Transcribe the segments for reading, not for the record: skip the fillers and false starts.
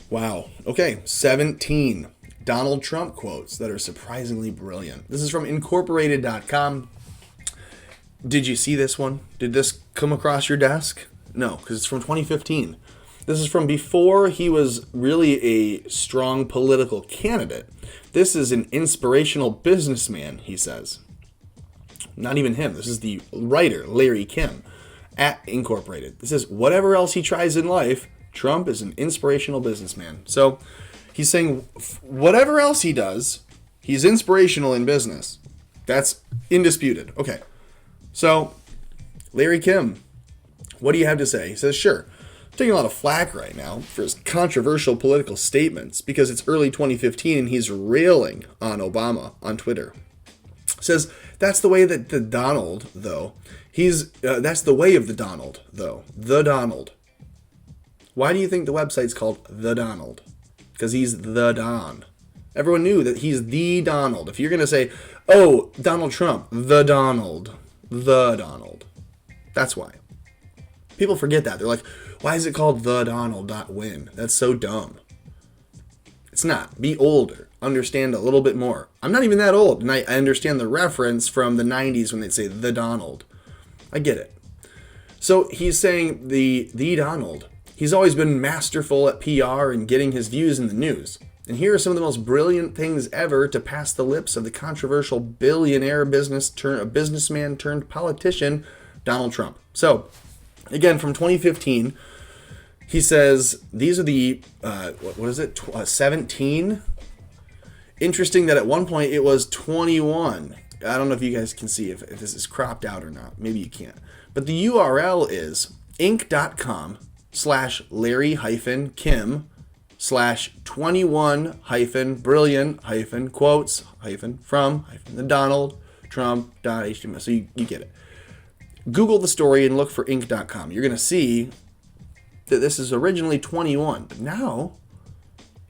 Wow. Okay, 17 Donald Trump quotes that are surprisingly brilliant. This is from Incorporated.com. Did you see this one? Did this come across your desk? No, because it's from 2015. This is from before he was really a strong political candidate. This is an inspirational businessman, he says. Not even him. This is the writer, Larry Kim, at Incorporated. This is whatever else he tries in life, Trump is an inspirational businessman. So he's saying whatever else he does, he's inspirational in business. That's indisputed. Okay. So, Larry Kim, what do you have to say? He says, sure. Taking a lot of flack right now for his controversial political statements because it's early 2015 and he's railing on Obama on Twitter. Says that's the way that the Donald, though. That's the way of the Donald, though. The Donald. Why do you think the website's called The Donald? Because he's the Don. Everyone knew that he's the Donald. If you're going to say, oh, Donald Trump, the Donald. The Donald. That's why. People forget that. They're like, why is it called The Donald.win? That's so dumb. It's not. Be older. Understand a little bit more. I'm not even that old, and I understand the reference from the 90s when they'd say The Donald. I get it. So he's saying the Donald. He's always been masterful at PR and getting his views in the news. And here are some of the most brilliant things ever to pass the lips of the controversial billionaire businessman turned politician, Donald Trump. So, again, from 2015, he says, these are the, 17? Interesting that at one point it was 21. I don't know if you guys can see if this is cropped out or not. Maybe you can't. But the URL is inc.com/Larry-Kim/21-brilliant-quotes-from-the Donald Trump.html. So you get it. Google the story and look for inc.com. You're going to see that this is originally 21, but now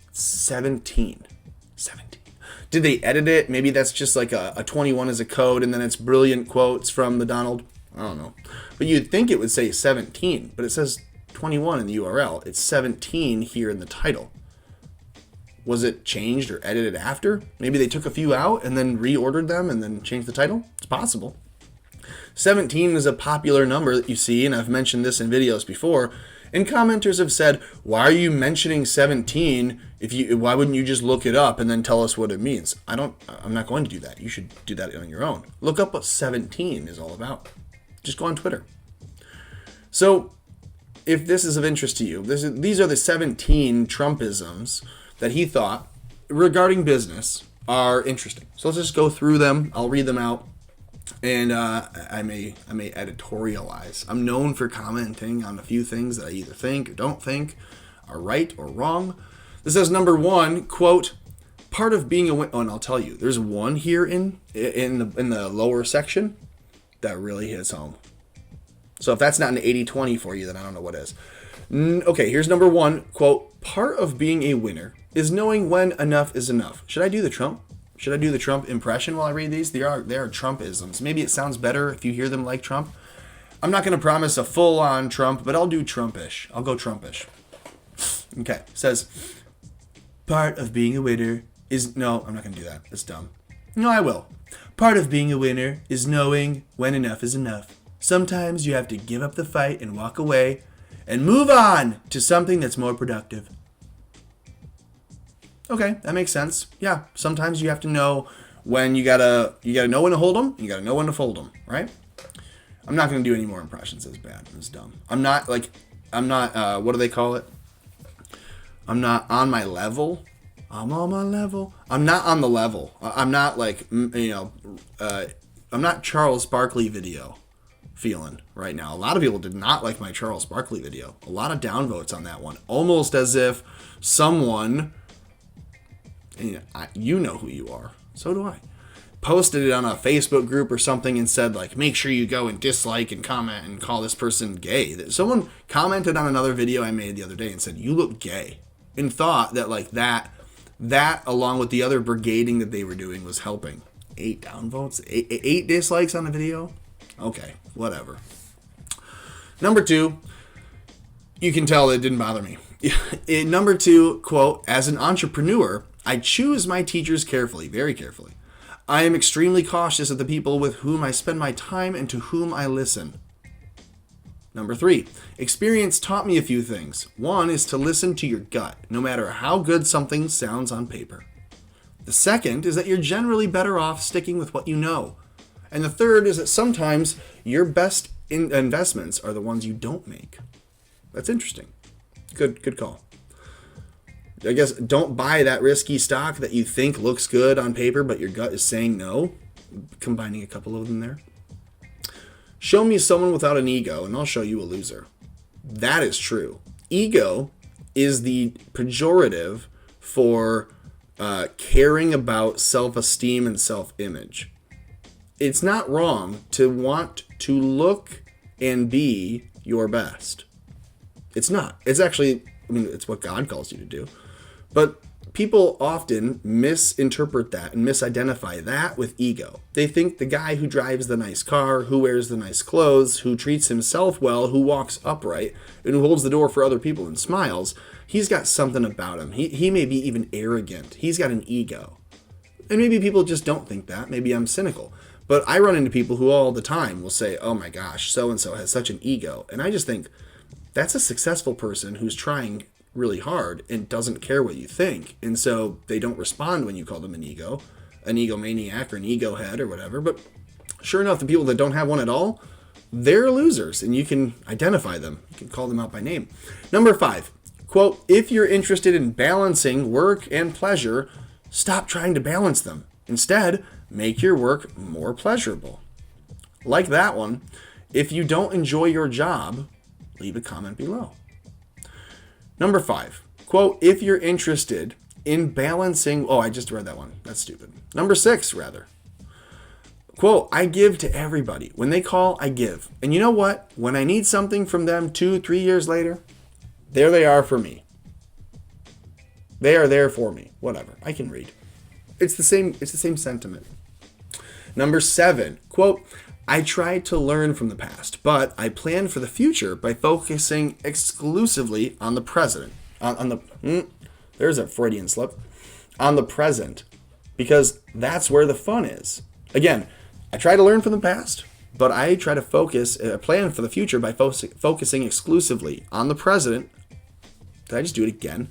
it's 17. 17. Did they edit it? Maybe that's just like a 21 as a code and then it's brilliant quotes from the Donald. I don't know. But you'd think it would say 17, but it says 21 in the URL. It's 17 here in the title. Was it changed or edited after? Maybe they took a few out and then reordered them and then changed the title? It's possible. 17 is a popular number that you see, and I've mentioned this in videos before. And commenters have said, why are you mentioning 17 why wouldn't you just look it up and then tell us what it means? I'm not going to do that. You should do that on your own. Look up what 17 is all about. Just go on Twitter. So, if this is of interest to you, these are the 17 Trumpisms that he thought regarding business are interesting. So let's just go through them. I'll read them out. And I may editorialize. I'm known for commenting on a few things that I either think or don't think are right or wrong. This says number 1, quote, part of being a winner. Oh, and I'll tell you, there's one here in the lower section that really hits home. So if that's not an 80-20 for you, then I don't know what is. Okay, here's number 1, quote, part of being a winner is knowing when enough is enough. Should I do the Trump impression while I read these? They are Trumpisms. Maybe it sounds better if you hear them like Trump. I'm not going to promise a full-on Trump, but I'll do Trumpish. I'll go Trumpish. Okay, it says, part of being a winner is... No, I'm not going to do that. That's dumb. No, I will. Part of being a winner is knowing when enough is enough. Sometimes you have to give up the fight and walk away and move on to something that's more productive. Okay, that makes sense. Yeah, sometimes you have to know when you gotta know when to hold them, you gotta know when to fold them, right? I'm not gonna do any more impressions. That's bad. That's dumb. I'm not, what do they call it? I'm not on my level. I'm on my level. I'm not on the level. I'm not I'm not Charles Barkley video feeling right now. A lot of people did not like my Charles Barkley video. A lot of downvotes on that one. Almost as if someone... you know who you are. So do I. Posted it on a Facebook group or something and said, make sure you go and dislike and comment and call this person gay. Someone commented on another video I made the other day and said, you look gay. And thought that that along with the other brigading that they were doing was helping. 8 downvotes? 8 dislikes on the video? Okay, whatever. Number 2, you can tell it didn't bother me. Number 2, quote, as an entrepreneur, I choose my teachers carefully, very carefully. I am extremely cautious of the people with whom I spend my time and to whom I listen. Number 3, experience taught me a few things. One is to listen to your gut, no matter how good something sounds on paper. The second is that you're generally better off sticking with what you know. And the third is that sometimes your best investments are the ones you don't make. That's interesting. Good call. I guess don't buy that risky stock that you think looks good on paper, but your gut is saying no. Combining a couple of them there. Show me someone without an ego, and I'll show you a loser. That is true. Ego is the pejorative for caring about self-esteem and self-image. It's not wrong to want to look and be your best. It's not. It's actually, it's what God calls you to do. But people often misinterpret that and misidentify that with ego. They think the guy who drives the nice car, who wears the nice clothes, who treats himself well, who walks upright, and who holds the door for other people and smiles, he's got something about him. He may be even arrogant. He's got an ego. And maybe people just don't think that. Maybe I'm cynical. But I run into people who all the time will say, oh my gosh, so-and-so has such an ego. And I just think that's a successful person who's trying really hard and doesn't care what you think. And so they don't respond when you call them an egomaniac or an ego head or whatever. But sure enough, the people that don't have one at all, they're losers, and you can identify them. You can call them out by name. Number 5, quote, if you're interested in balancing work and pleasure, stop trying to balance them. Instead, make your work more pleasurable. Like that one, if you don't enjoy your job, leave a comment below. Number 5, quote, if you're interested in balancing, I just read that one. That's stupid. Number 6, rather. Quote, I give to everybody. When they call, I give. And you know what? When I need something from them 2-3 years later, there they are for me. They are there for me. Whatever. I can read. It's the same sentiment. Number 7, quote, I try to learn from the past, but I plan for the future by focusing exclusively on the present. There's a Freudian slip. On the present, because that's where the fun is. Again, I try to learn from the past, but I try to plan for the future by focusing exclusively on the present. Did I just do it again?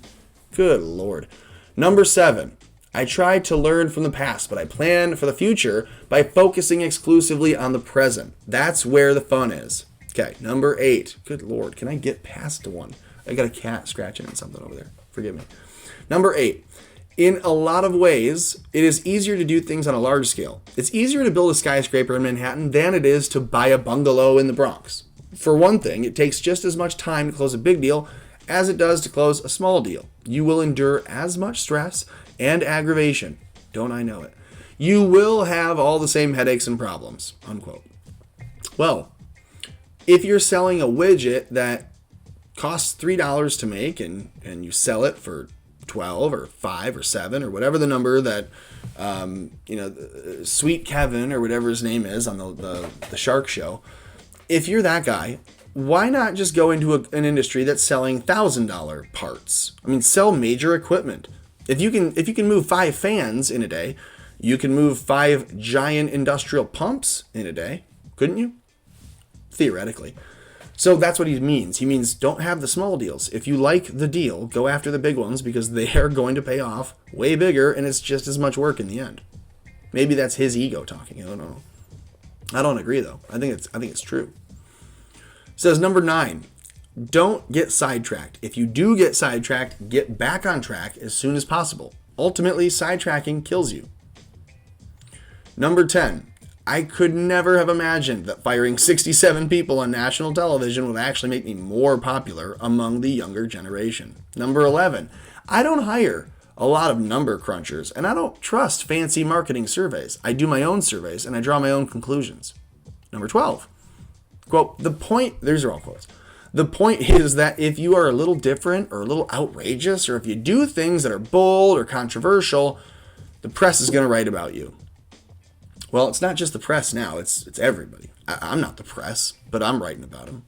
Good Lord. Number 7. I try to learn from the past, but I plan for the future by focusing exclusively on the present. That's where the fun is. Okay, number 8. Good Lord, can I get past one? I got a cat scratching at something over there. Forgive me. Number 8. In a lot of ways, it is easier to do things on a large scale. It's easier to build a skyscraper in Manhattan than it is to buy a bungalow in the Bronx. For one thing, it takes just as much time to close a big deal as it does to close a small deal. You will endure as much stress and aggravation. Don't I know it? You will have all the same headaches and problems, unquote. Well, if you're selling a widget that costs $3 to make and you sell it for 12 or 5 or 7 or whatever the number that, Sweet Kevin or whatever his name is on the Shark Show, if you're that guy, why not just go into an industry that's selling $1,000 parts? Sell major equipment. If you can move 5 fans in a day, you can move 5 giant industrial pumps in a day, couldn't you? Theoretically. So that's what he means. He means don't have the small deals. If you like the deal, go after the big ones because they are going to pay off way bigger and it's just as much work in the end. Maybe that's his ego talking. I don't know. I don't agree though. I think it's true. It says number 9. Don't get sidetracked. If you do get sidetracked, get back on track as soon as possible. Ultimately, sidetracking kills you. Number 10. I could never have imagined that firing 67 people on national television would actually make me more popular among the younger generation. Number 11. I don't hire a lot of number crunchers, and I don't trust fancy marketing surveys. I do my own surveys, and I draw my own conclusions. Number 12. Quote, these are all quotes. The point is that if you are a little different or a little outrageous, or if you do things that are bold or controversial, the press is going to write about you. Well, it's not just the press now. It's everybody. I'm not the press, but I'm writing about them.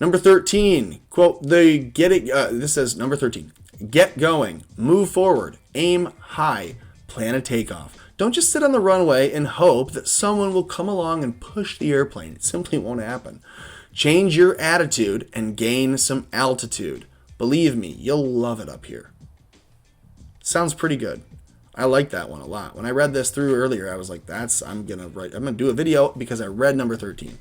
Number 13, quote, this says number 13, get going, move forward, aim high, plan a takeoff. Don't just sit on the runway and hope that someone will come along and push the airplane. It simply won't happen. Change your attitude and gain some altitude. Believe me, you'll love it up here. Sounds pretty good. I like that one a lot. When I read this through earlier, I was like, I'm gonna do a video because I read number 13.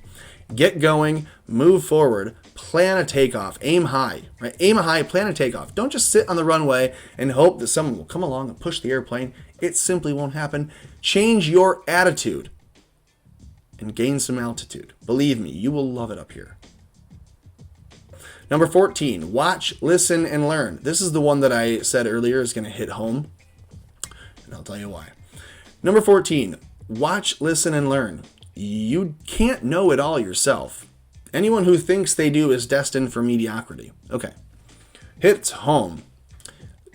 Get going, move forward, plan a takeoff, aim high, right? Aim high, plan a takeoff. Don't just sit on the runway and hope that someone will come along and push the airplane. It simply won't happen. Change your attitude and gain some altitude. Believe me, you will love it up here. Number 14, watch, listen, and learn. This is the one that I said earlier is going to hit home, and I'll tell you why. Number 14, watch, listen, and learn. You can't know it all yourself. Anyone who thinks they do is destined for mediocrity. Okay, hits home.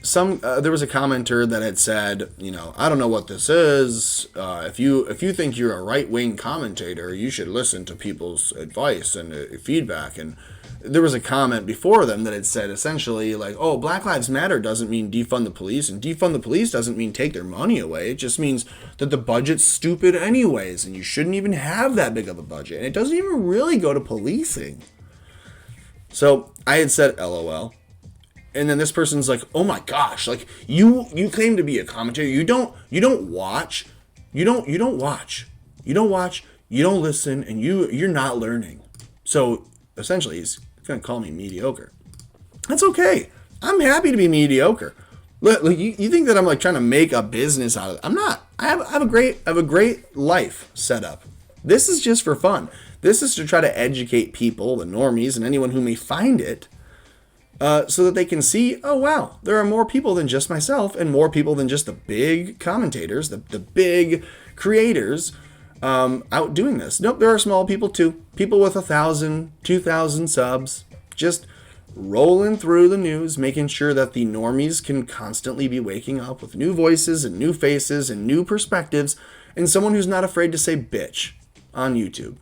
There was a commenter that had said, I don't know what this is. If you think you're a right-wing commentator, you should listen to people's advice and feedback. And there was a comment before them that had said essentially like, oh, Black Lives Matter doesn't mean defund the police, and defund the police doesn't mean take their money away. It just means that the budget's stupid anyways, and you shouldn't even have that big of a budget. And it doesn't even really go to policing. So I had said, LOL. And then this person's like, oh my gosh, like you claim to be a commentator. You don't watch, you don't listen, and you're not learning. So essentially he's gonna call me mediocre. That's okay. I'm happy to be mediocre. Look, you think that I'm like trying to make a business out of it. I'm not. I have a great life set up. This is just for fun. This is to try to educate people, the normies, and anyone who may find it, so that they can see, oh wow, there are more people than just myself, and more people than just the big commentators, the big creators out doing this. Nope, there are small people too. People with 1,000, 2,000 subs, just rolling through the news, making sure that the normies can constantly be waking up with new voices and new faces and new perspectives, and someone who's not afraid to say bitch on YouTube.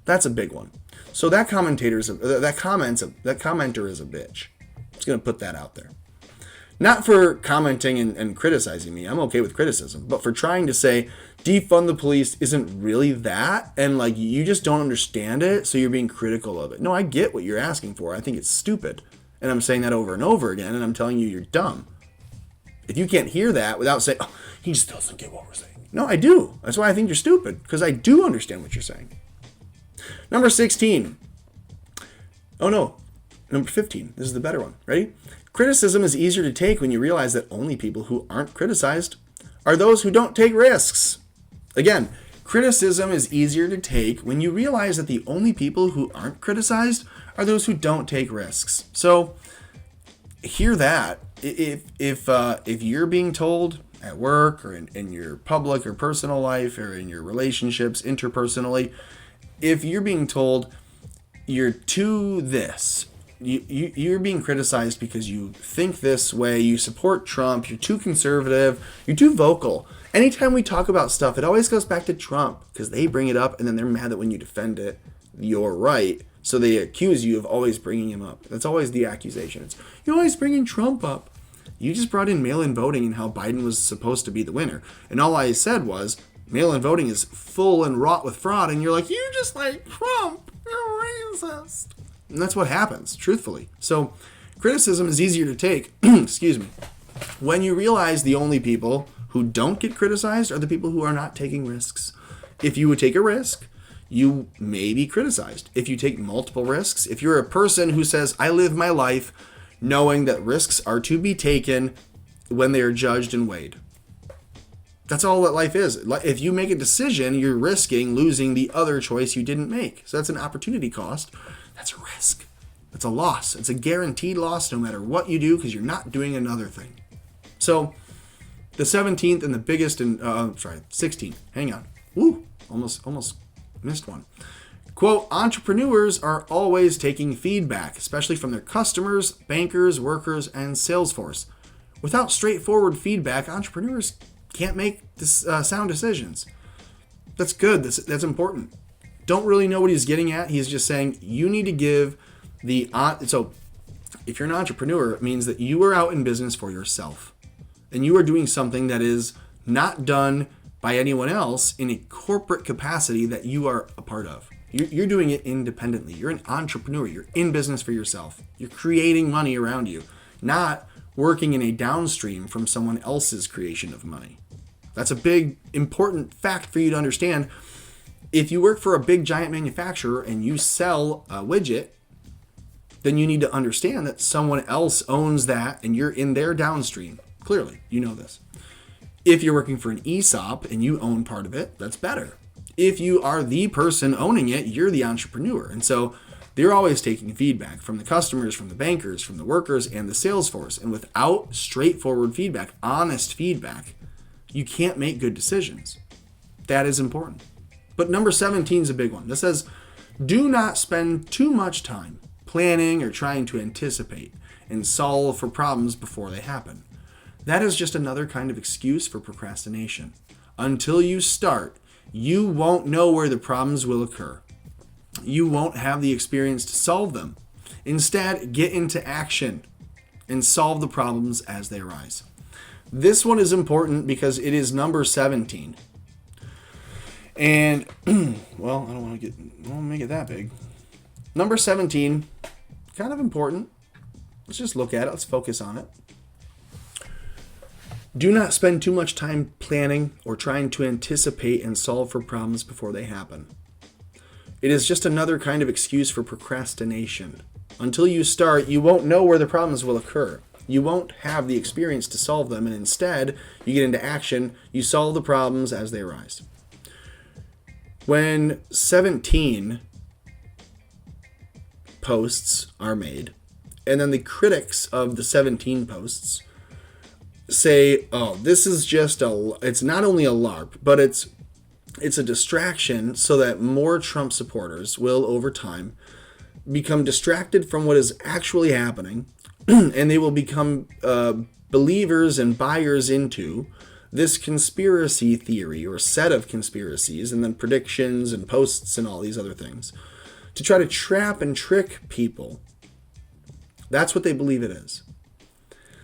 That's a big one. So that commenter is a bitch. I'm just gonna put that out there. Not for commenting and criticizing me. I'm okay with criticism, but for trying to say defund the police isn't really that, and like you just don't understand it, so you're being critical of it. No, I get what you're asking for. I think it's stupid, and I'm saying that over and over again, and I'm telling you you're dumb. If you can't hear that without saying, oh, he just doesn't get what we're saying. No, I do. That's why I think you're stupid, because I do understand what you're saying. Number 16. Oh no, number 15. This is the better one. Ready? Criticism is easier to take when you realize that only people who aren't criticized are those who don't take risks. Again, criticism is easier to take when you realize that the only people who aren't criticized are those who don't take risks. So, hear that. If you're being told at work or in your public or personal life or in your relationships interpersonally, if you're being told you're too this, you're being criticized because you think this way, you support Trump, you're too conservative, you're too vocal. Anytime we talk about stuff, it always goes back to Trump because they bring it up and then they're mad that when you defend it, you're right. So they accuse you of always bringing him up. That's always the accusation. It's, you're always bringing Trump up. You just brought in mail-in voting and how Biden was supposed to be the winner. And all I said was, mail-in voting is full and wrought with fraud. And you're like, you just like Trump. You're racist. And that's what happens, truthfully. So criticism is easier to take, excuse me, when you realize the only people who don't get criticized are the people who are not taking risks. If you would take a risk, you may be criticized. If you take multiple risks, if you're a person who says, I live my life knowing that risks are to be taken when they are judged and weighed. That's all that life is. If you make a decision, you're risking losing the other choice you didn't make. So that's an opportunity cost. That's a risk. That's a loss. It's a guaranteed loss no matter what you do because you're not doing another thing. So the 17th and the biggest, 16th. Hang on. Woo, almost missed one. Quote, entrepreneurs are always taking feedback, especially from their customers, bankers, workers, and sales force. Without straightforward feedback, entrepreneurs can't make sound decisions. That's good. That's important. Don't really know what he's getting at. He's just saying you need to give So if you're an entrepreneur, it means that you are out in business for yourself. And you are doing something that is not done by anyone else in a corporate capacity that you are a part of. You're doing it independently. You're an entrepreneur. You're in business for yourself. You're creating money around you, not working in a downstream from someone else's creation of money. That's a big, important fact for you to understand. If you work for a big, giant manufacturer and you sell a widget, then you need to understand that someone else owns that and you're in their downstream. Clearly, you know this. If you're working for an ESOP and you own part of it, that's better. If you are the person owning it, you're the entrepreneur. And so they're always taking feedback from the customers, from the bankers, from the workers, and the sales force. And without straightforward feedback, honest feedback, you can't make good decisions. That is important. But number 17 is a big one. This says, do not spend too much time planning or trying to anticipate and solve for problems before they happen. That is just another kind of excuse for procrastination. Until you start, you won't know where the problems will occur. You won't have the experience to solve them. Instead, get into action and solve the problems as they arise. This one is important because it is number 17. And, well, I don't want to make it that big. Number 17, kind of important. Let's just look at it. Let's focus on it. Do not spend too much time planning or trying to anticipate and solve for problems before they happen. It is just another kind of excuse for procrastination. Until you start, you won't know where the problems will occur. You won't have the experience to solve them, and instead, you get into action, you solve the problems as they arise. When 17 posts are made, and then the critics of the 17 posts say, oh, this is just it's not only a LARP, but it's a distraction so that more Trump supporters will, over time, become distracted from what is actually happening, and they will become believers and buyers into this conspiracy theory or set of conspiracies, and then predictions and posts and all these other things, to try to trap and trick people. That's what they believe it is.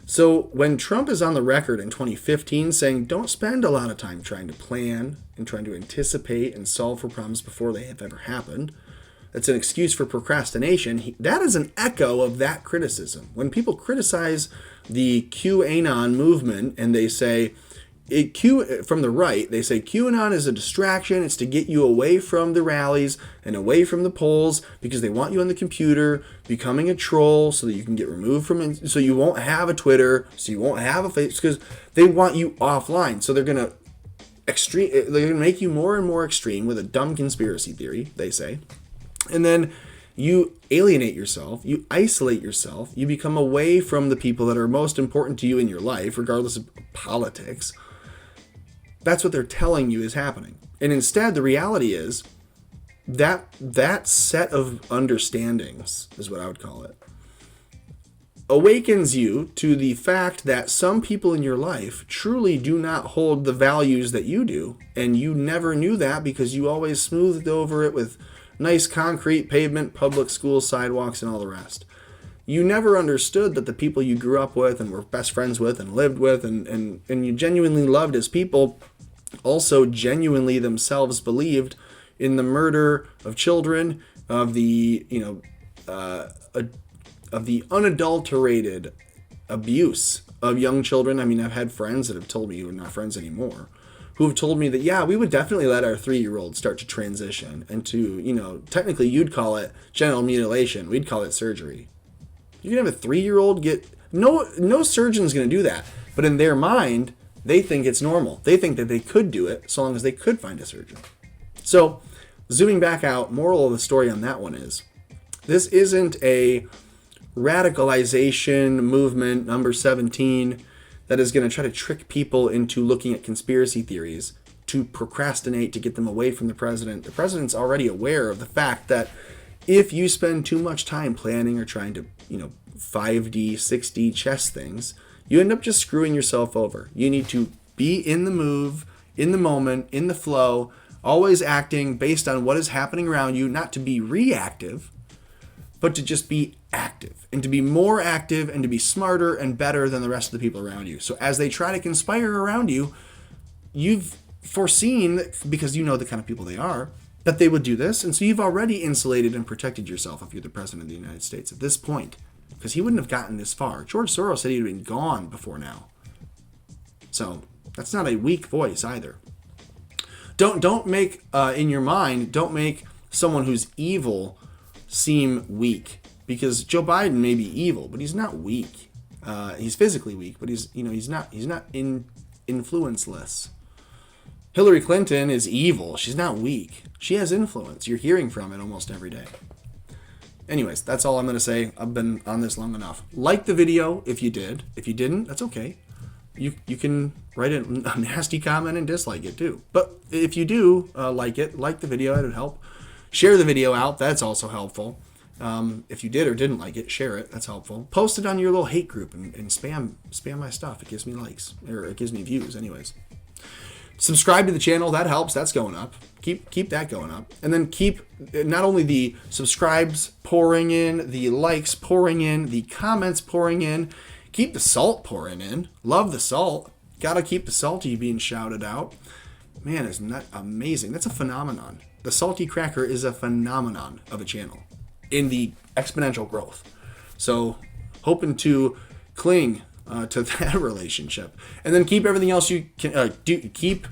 So when Trump is on the record in 2015 saying, don't spend a lot of time trying to plan and trying to anticipate and solve for problems before they have ever happened, that's an excuse for procrastination. That is an echo of that criticism. When people criticize the QAnon movement and they say, from the right, they say QAnon is a distraction. It's to get you away from the rallies and away from the polls because they want you on the computer becoming a troll so that you can get removed from it. So you won't have a Twitter, so you won't have a Facebook, because they want you offline. So they're going to make you more and more extreme with a dumb conspiracy theory, they say. And then you alienate yourself, you isolate yourself, you become away from the people that are most important to you in your life, regardless of politics. That's what they're telling you is happening. And instead, the reality is that set of understandings, is what I would call it, awakens you to the fact that some people in your life truly do not hold the values that you do. And you never knew that because you always smoothed over it with nice concrete pavement, public school sidewalks, and all the rest. You never understood that the people you grew up with and were best friends with and lived with and you genuinely loved as people also genuinely themselves believed in the murder of children, of the of the unadulterated abuse of young children. I mean, I've had friends that have told me, who are not friends anymore, who have told me that, yeah, we would definitely let our 3-year-old start to transition into, technically you'd call it genital mutilation. We'd call it surgery. You can have a 3-year-old get... No surgeon's going to do that. But in their mind, they think it's normal. They think that they could do it so long as they could find a surgeon. So, zooming back out, moral of the story on that one is, this isn't a radicalization movement, number 17, that is going to try to trick people into looking at conspiracy theories to procrastinate to get them away from the president. The president's already aware of the fact that if you spend too much time planning or trying to, 5D, 6D chess things, you end up just screwing yourself over. You need to be in the move, in the moment, in the flow, always acting based on what is happening around you, not to be reactive, but to just be active and to be more active and to be smarter and better than the rest of the people around you. So as they try to conspire around you, you've foreseen, because you know the kind of people they are, that they would do this. And so you've already insulated and protected yourself if you're the president of the United States at this point, because he wouldn't have gotten this far. George Soros said he'd have been gone before now. So that's not a weak voice either. Don't make, in your mind, don't make someone who's evil seem weak, because Joe Biden may be evil, but he's not weak. He's physically weak, but he's not influenceless. Hillary Clinton is evil. She's not weak. She has influence. You're hearing from it almost every day. Anyways, that's all I'm going to say. I've been on this long enough. Like the video if you did. If you didn't, that's okay. You can write a nasty comment and dislike it too. But if you do like the video, that would help. Share the video out. That's also helpful. If you did or didn't like it, share it. That's helpful. Post it on your little hate group and spam my stuff. It gives me likes, or it gives me views anyways. Subscribe to the channel. That helps. That's going up. Keep that going up. And then keep not only the subscribes pouring in, the likes pouring in, the comments pouring in. Keep the salt pouring in. Love the salt. Gotta keep the salty being shouted out. Man, isn't that amazing? That's a phenomenon. The salty cracker is a phenomenon of a channel in the exponential growth. So hoping to cling to that relationship, and then keep everything else you can do. Keep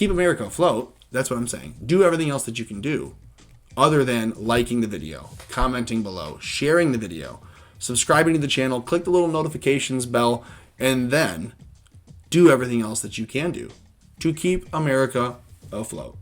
America afloat. That's what I'm saying. Do everything else that you can do, other than liking the video, commenting below, sharing the video, subscribing to the channel, click the little notifications bell, and then do everything else that you can do to keep America afloat.